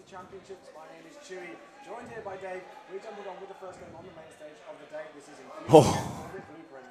Championships. My name is Chewy, joined here by Dave. We jumbled on with the first game on the main stage of the day. This is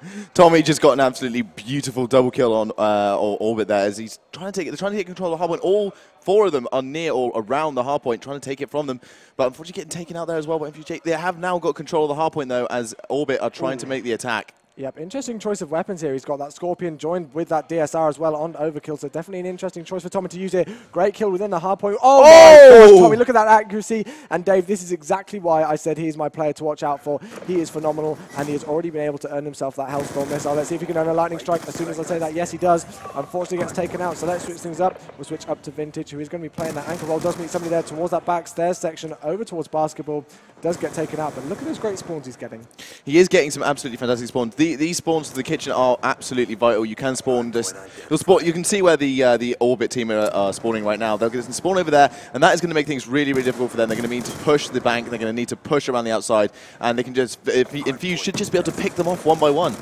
Infused. Tommy just got an absolutely beautiful double kill on Orbit there as he's trying to take control of the hardpoint. All four of them are near or around the hardpoint, trying to take it from them. But unfortunately getting taken out there as well by Infused. They have now got control of the hardpoint though, as Orbit are trying to make the attack. Yep, interesting choice of weapons here. He's got that Scorpion joined with that DSR as well on Overkill, so definitely an interesting choice for Tommy to use here. Great kill within the hardpoint. Oh my gosh, Tommy, look at that accuracy. And Dave, this is exactly why I said he is my player to watch out for. He is phenomenal, and he has already been able to earn himself that Hellstorm missile. Let's see if he can earn a Lightning Strike. As soon as I say that, yes, he does. Unfortunately, gets taken out, so let's switch things up. We'll switch up to Vintage, who is going to be playing that ankle roll. Does meet somebody there towards that back stairs section, over towards Basketball. Does get taken out, but look at those great spawns he's getting. He is getting some absolutely fantastic spawns. These spawns to the kitchen are absolutely vital. You can spawn just, you can see where the Orbit team are spawning right now. They'll spawn over there, and that is going to make things really, really difficult for them. They're going to need to push the bank. They're going to need to push around the outside, and they can just, Infuse should just be able to pick them off one by one.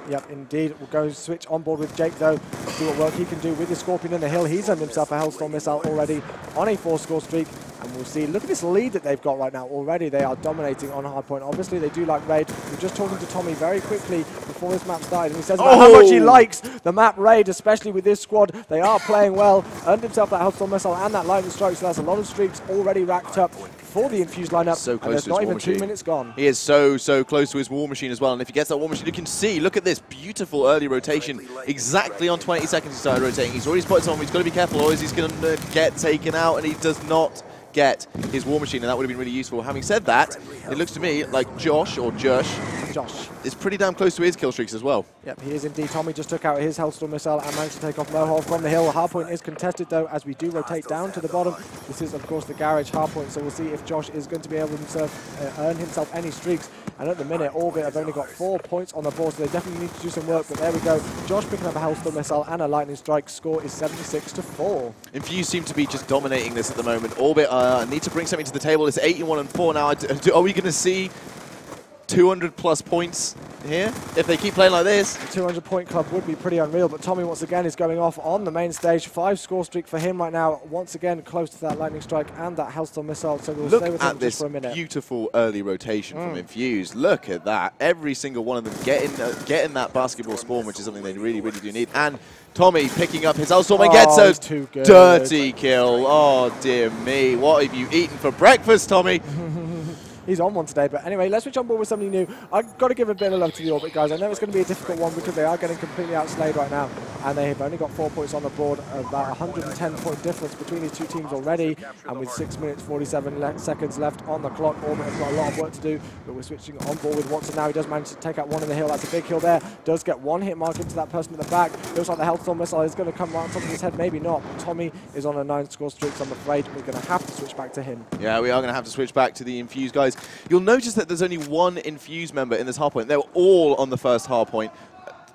Yep, indeed. We'll go switch on board with Jake, though. See what work he can do with the Scorpion in the hill. He's earned himself a Hellstorm missile already on a 4-score streak. And we'll see. Look at this lead that they've got right now. Already they are dominating on hardpoint. Obviously, they do like Raid. We were just talking to Tommy very quickly before this map started, and he says about how much he likes the map Raid, especially with this squad. They are playing well. Earned himself that Hellstorm missile and that Lightning Strike, so that's a lot of streaks already racked up for the Infused lineup. So close to not even 2 minutes gone. He is so close to his War Machine as well, and if he gets that War Machine, you can see, look at this beautiful early rotation. Exactly on 20 seconds he started rotating. He's already spotted someone. He's got to be careful, or he's going to get taken out, and he does not get his War Machine, and that would have been really useful. Having said that, it looks to me like Josh is pretty damn close to his kill streaks as well. Yep, he is indeed. Tommy just took out his Hellstorm missile and managed to take off Mohawk from the hill. Hardpoint is contested though, as we do rotate down to the bottom. This is of course the garage hardpoint, so we'll see if Josh is going to be able to earn himself any streaks. And at the minute, Orbit have only got 4 points on the board, so they definitely need to do some work. But there we go. Josh picking up a Hellstorm missile and a Lightning Strike. Score is 76-4. Infused seem to be just dominating this at the moment. Orbit need to bring something to the table. It's 81-4 now. Are we going to see 200 plus points here if they keep playing like this? The 200-point club would be pretty unreal, but Tommy once again is going off on the main stage. 5-score streak for him right now. Once again, close to that Lightning Strike and that Hellstorm missile. So we'll stay with him just for a minute. Look at this beautiful early rotation from Infused. Look at that. Every single one of them getting that basketball spawn, which is something they really, really do need. And Tommy picking up his Hellstorm and gets a dirty kill. Oh, dear me. What have you eaten for breakfast, Tommy? He's on one today, but anyway, let's switch on board with something new. I've got to give a bit of love to the Orbit guys. I know it's going to be a difficult one because they are getting completely outslayed right now, and they have only got 4 points on the board, about 110-point difference between these two teams already, and with 6 minutes 47 seconds left on the clock, Orbit has got a lot of work to do, but we're switching on board with Watson now. He does manage to take out one in the hill. That's a big kill there. Does get one hit mark into that person at the back. Looks like the Hellstorm missile is going to come right on top of his head. Maybe not. Tommy is on a 9-score streak, so I'm afraid we're going to have to switch back to him. Yeah, we are going to have to switch back to the Infused guys. You'll notice that there's only one Infused member in this hardpoint. They were all on the first hardpoint.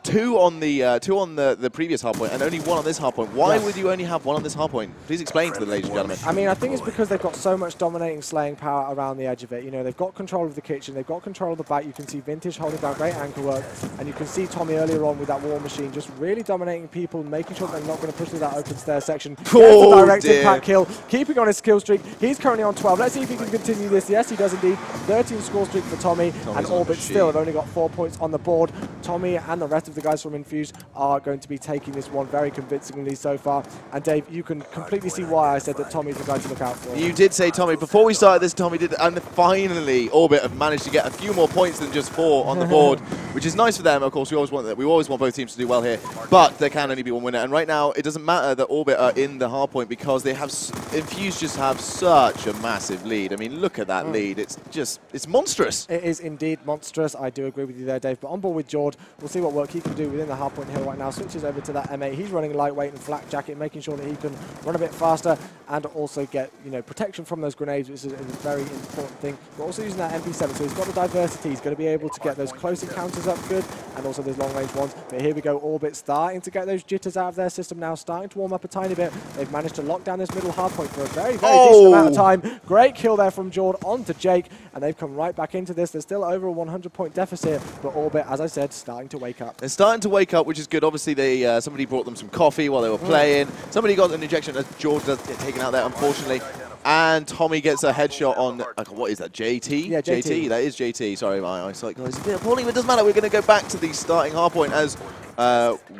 Two on the previous hardpoint, and only one on this hardpoint. Why would you only have one on this hardpoint? Please explain to the ladies and gentlemen. I mean, I think it's because they've got so much dominating slaying power around the edge of it. You know, they've got control of the kitchen, they've got control of the back. You can see Vintage holding down great anchor work, and you can see Tommy earlier on with that War Machine just really dominating people, making sure they're not going to push through that open stair section. Gets the direct impact kill, keeping on his kill streak. He's currently on 12. Let's see if he can continue this. Yes, he does indeed. 13-score streak for Tommy, and Orbit still have only got 4 points on the board. Tommy and the rest of the guys from Infused are going to be taking this one very convincingly so far. And Dave, you can completely see why I said that Tommy's the guy to look out for. You did say Tommy. Before we started this, Tommy did, and finally Orbit have managed to get a few more points than just 4 on the board, which is nice for them. Of course, we always want both teams to do well here, but there can only be one winner. And right now, it doesn't matter that Orbit are in the hardpoint because they have Infused just have such a massive lead. I mean, look at that lead. It's monstrous. It is indeed monstrous. I do agree with you there, Dave. But on board with George, we'll see what work he can do within the hardpoint here right now. Switches over to that M8. He's running lightweight and flak jacket, making sure that he can run a bit faster and also get, you know, protection from those grenades, which is a very important thing. But also using that MP7, so he's got the diversity. He's going to be able to get those close encounters up good, and also those long range ones. But here we go, Orbit starting to get those jitters out of their system now, starting to warm up a tiny bit. They've managed to lock down this middle hardpoint for a very, very decent amount of time. Great kill there from Jord onto Jake, and they've come right back into this. There's still over a 100-point deficit, but Orbit, as I said, starting to wake up. They're starting to wake up, which is good. Obviously, they somebody brought them some coffee while they were playing. Somebody got an injection as George does get taken out there, unfortunately. And Tommy gets a headshot on, what is that, JT? Yeah, JT. That is JT. Sorry, my eyesight is a bit appalling, but it doesn't matter. We're going to go back to the starting hardpoint as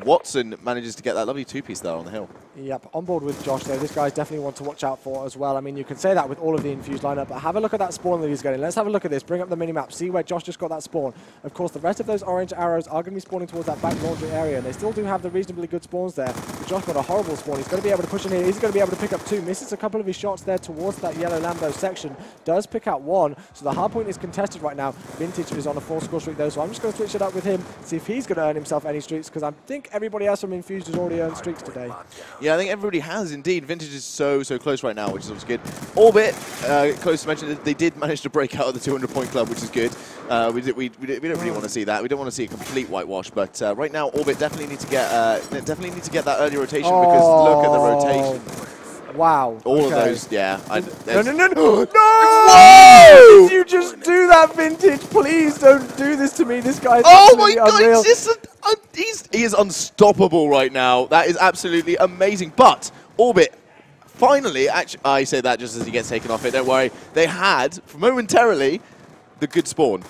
Watson manages to get that lovely two-piece there on the hill. Yep, on board with Josh there. This guy's definitely one to watch out for as well. I mean, you can say that with all of the Infused lineup, but have a look at that spawn that he's getting. Let's have a look at this. Bring up the minimap. See where Josh just got that spawn. Of course, the rest of those orange arrows are going to be spawning towards that back laundry area, and they still do have the reasonably good spawns there. But Josh got a horrible spawn. He's going to be able to push in here. He's going to be able to pick up two. Misses a couple of his shots there towards that yellow Lambo section. Does pick out one. So the hardpoint is contested right now. Vintage is on a 4-score streak though, so I'm just going to switch it up with him, see if he's going to earn himself any streaks, because I think everybody else from Infused has already earned streaks today. Yeah, I think everybody has indeed. Vintage is so close right now, which is obviously good. Orbit, close to mention, they did manage to break out of the 200-point club, which is good. We don't really want to see that. We don't want to see a complete whitewash, but right now Orbit definitely need to get that early rotation, because look at the rotation. Wow. All of those, yeah. No! Whoa! Did you just do that, Vintage? Please don't do this to me. This guy's absolutely unreal. He is unstoppable right now. That is absolutely amazing. But Orbit, finally, actually, I say that just as he gets taken off it. Don't worry. They had, momentarily, the good spawn.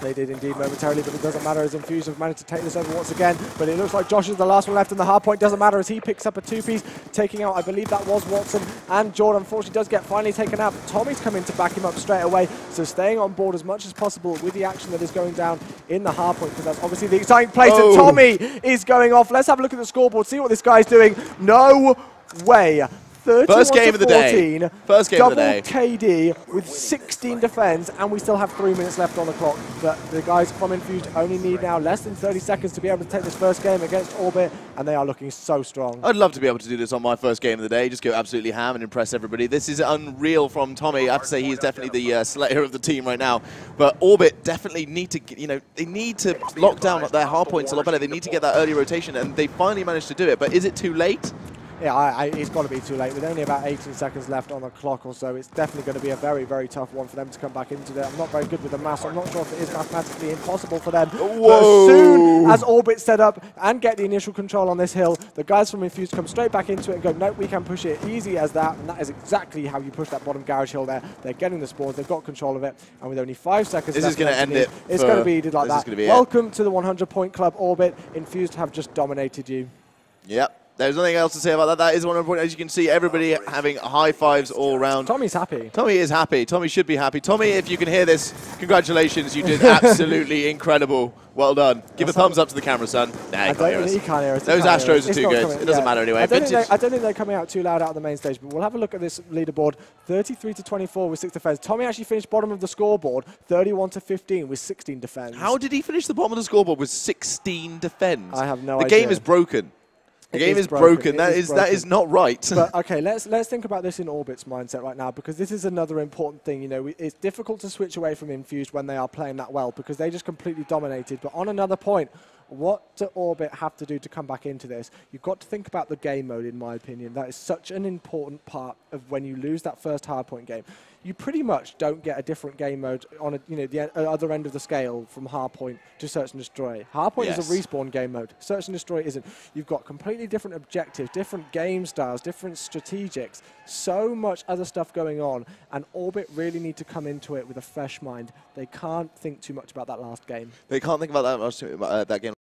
They did indeed momentarily, but it doesn't matter as Infused have managed to take this over once again. But it looks like Josh is the last one left in the hard point. Doesn't matter as he picks up a two-piece, taking out, I believe that was Watson, and Jordan unfortunately does get finally taken out. But Tommy's come in to back him up straight away. So staying on board as much as possible with the action that is going down in the hard point, because that's obviously the exciting place. And Tommy is going off. Let's have a look at the scoreboard, see what this guy's doing. No way. First game of the day. First game of the day. Double KD with 16 defense, and we still have 3 minutes left on the clock. But the guys from Infused only need now less than 30 seconds to be able to take this first game against Orbit, and they are looking so strong. I'd love to be able to do this on my first game of the day, just go absolutely ham and impress everybody. This is unreal from Tommy. I have to say he's definitely the slayer of the team right now. But Orbit definitely need to, they need to lock down their hard points a lot better. They need to get that early rotation, and they finally managed to do it. But is it too late? Yeah, it's got to be too late. With only about 18 seconds left on the clock or so, it's definitely going to be a very, very tough one for them to come back into it. I'm not very good with the maths. I'm not sure if it is mathematically impossible for them. Whoa. But as soon as Orbit set up and get the initial control on this hill, the guys from Infused come straight back into it and go, nope, we can push it easy as that. And that is exactly how you push that bottom garage hill there. They're getting the spawns. They've got control of it. And with only 5 seconds left, this is going to end it. It's going to be like that. Welcome to the 100-point club, Orbit. Infused have just dominated you. Yep. There's nothing else to say about that. That is 100 points. As you can see, everybody having high fives all around. Tommy's happy. Tommy is happy. Tommy should be happy. Tommy, if you can hear this, congratulations. You did absolutely incredible. Well done. Give a thumbs up to the camera, son. Nah, he can't hear us. Those Astros are too good. It doesn't matter anyway. I don't think they're coming out too loud out of the main stage, but we'll have a look at this leaderboard. 33-24 with 6 defense. Tommy actually finished bottom of the scoreboard, 31-15 with 16 defense. How did he finish the bottom of the scoreboard with 16 defense? I have no idea. The game is broken. The game is broken. That is not right. But okay, let's think about this in Orbit's mindset right now, because this is another important thing. It's difficult to switch away from Infused when they are playing that well, because they just completely dominated. But on another point, what do Orbit have to do to come back into this? You've got to think about the game mode, in my opinion. That is such an important part of when you lose that first hardpoint game. You pretty much don't get a different game mode on the other end of the scale from hardpoint to search and destroy. Hardpoint is a respawn game mode. Search and destroy isn't. You've got completely different objectives, different game styles, different strategics, so much other stuff going on, and Orbit really need to come into it with a fresh mind. They can't think too much about that last game. They can't think about that much, that game.